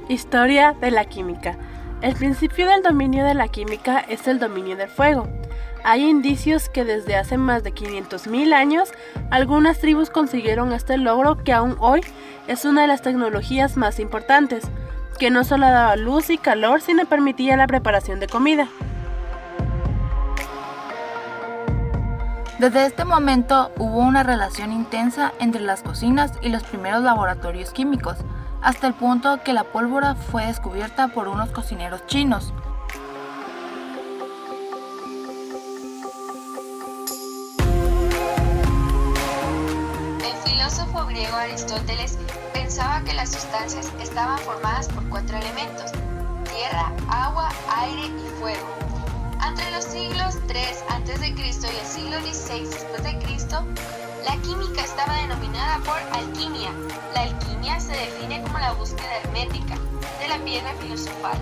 Historia de la química. El principio del dominio de la química es el dominio del fuego. Hay indicios que desde hace más de 500.000 años algunas tribus consiguieron este logro que aún hoy es una de las tecnologías más importantes, que no solo daba luz y calor, sino permitía la preparación de comida. Desde este momento hubo una relación intensa entre las cocinas y los primeros laboratorios químicos, hasta el punto que la pólvora fue descubierta por unos cocineros chinos. El filósofo griego Aristóteles pensaba que las sustancias estaban formadas por 4 elementos: tierra, agua, aire y fuego. Entre los siglos III a.C. y el siglo XVI d.C., la química estaba denominada por alquimia. La alquimia se define como la búsqueda hermética de la piedra filosofal,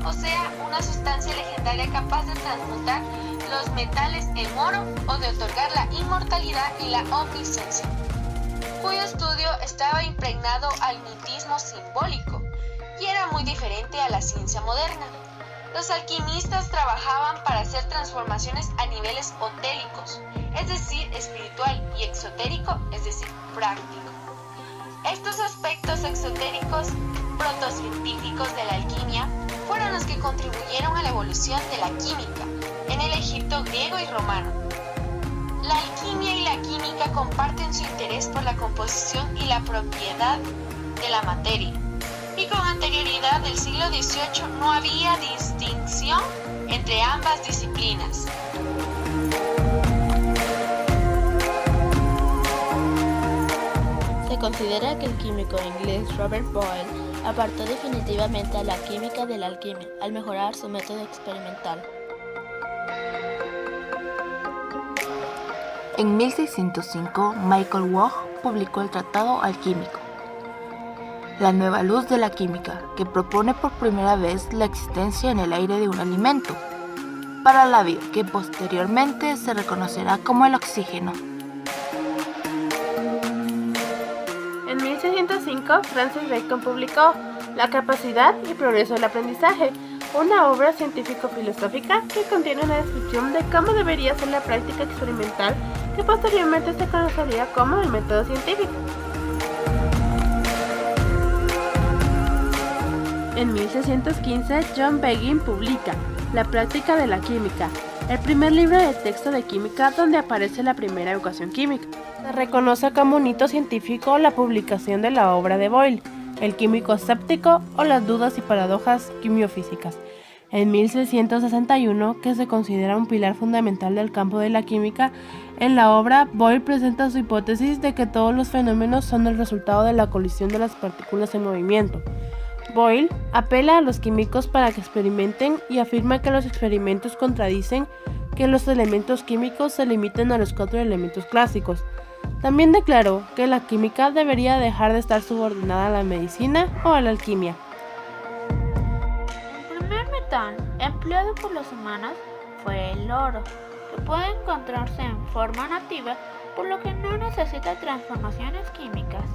o sea, una sustancia legendaria capaz de transmutar los metales en oro o de otorgar la inmortalidad y la omnisciencia, cuyo estudio estaba impregnado al mitismo simbólico y era muy diferente a la ciencia moderna. Los alquimistas trabajaban para hacer transformaciones a niveles otélicos, es decir, espiritual, y exotérico, es decir, práctico. Estos aspectos exotéricos protocientíficos de la alquimia fueron los que contribuyeron a la evolución de la química en el Egipto griego y romano. La alquimia y la química comparten su interés por la composición y la propiedad de la materia, y con anterioridad del siglo XVIII no había distinción entre ambas disciplinas. Se considera que el químico inglés Robert Boyle apartó definitivamente a la química de la alquimia al mejorar su método experimental. En 1605, Michael Waugh publicó el Tratado Alquímico, la nueva luz de la química, que propone por primera vez la existencia en el aire de un alimento para la vida, que posteriormente se reconocerá como el oxígeno. En 1605, Francis Bacon publicó La capacidad y progreso del aprendizaje, una obra científico-filosófica que contiene una descripción de cómo debería ser la práctica experimental, que posteriormente se conocería como el método científico. En 1615, John Begin publica La práctica de la química, el primer libro de texto de química donde aparece la primera ecuación química. Se reconoce como un hito científico la publicación de la obra de Boyle, El químico escéptico o las dudas y paradojas quimiofísicas, en 1661, que se considera un pilar fundamental del campo de la química. En la obra, Boyle presenta su hipótesis de que todos los fenómenos son el resultado de la colisión de las partículas en movimiento. Boyle apela a los químicos para que experimenten y afirma que los experimentos contradicen que los elementos químicos se limiten a los 4 elementos clásicos. También declaró que la química debería dejar de estar subordinada a la medicina o a la alquimia. El primer metal empleado por los humanos fue el oro, que puede encontrarse en forma nativa, por lo que no necesita transformaciones químicas.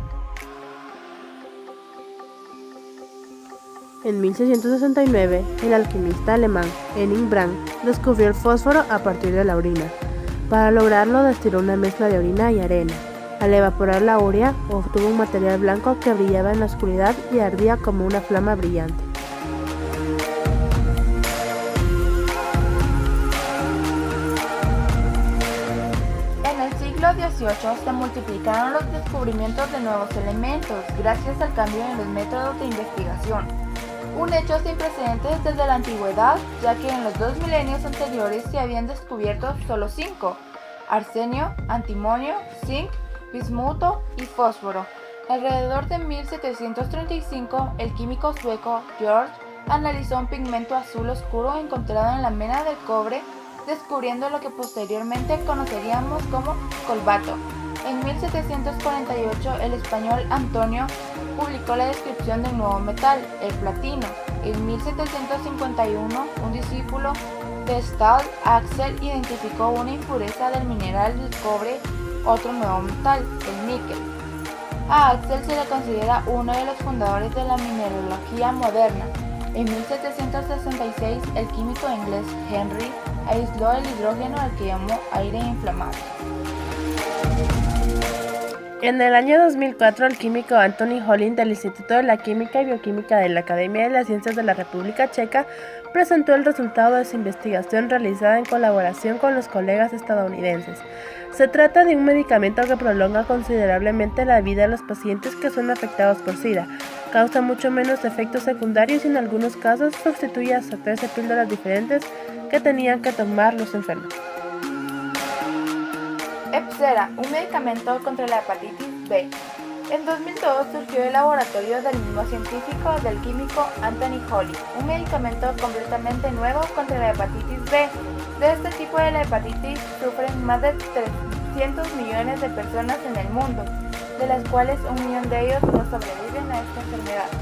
En 1669, el alquimista alemán Henning Brand descubrió el fósforo a partir de la orina. Para lograrlo, destiló una mezcla de orina y arena. Al evaporar la urea, obtuvo un material blanco que brillaba en la oscuridad y ardía como una flama brillante. En el siglo XVIII se multiplicaron los descubrimientos de nuevos elementos gracias al cambio en los métodos de investigación. Un hecho sin precedentes desde la antigüedad, ya que en los 2 milenios anteriores se habían descubierto solo 5: arsenio, antimonio, zinc, bismuto y fósforo. Alrededor de 1735, el químico sueco George analizó un pigmento azul oscuro encontrado en la mena del cobre, descubriendo lo que posteriormente conoceríamos como colbato. En 1748, el español Antonio publicó la descripción del nuevo metal, el platino. En 1751, un discípulo de Stahl, Axel, identificó una impureza del mineral del cobre, otro nuevo metal, el níquel. A Axel se le considera uno de los fundadores de la mineralogía moderna. En 1766, el químico inglés Henry aisló el hidrógeno al que llamó aire inflamable. En el año 2004, el químico Anthony Hollin del Instituto de la Química y Bioquímica de la Academia de las Ciencias de la República Checa presentó el resultado de su investigación realizada en colaboración con los colegas estadounidenses. Se trata de un medicamento que prolonga considerablemente la vida de los pacientes que son afectados por SIDA, causa mucho menos efectos secundarios y en algunos casos sustituye hasta 13 píldoras diferentes que tenían que tomar los enfermos. Epcera, un medicamento contra la hepatitis B. En 2002 surgió el laboratorio del mismo científico del químico Anthony Hollin, un medicamento completamente nuevo contra la hepatitis B. De este tipo de la hepatitis sufren más de 300 millones de personas en el mundo, de las cuales 1 millón de ellos no sobreviven a esta enfermedad.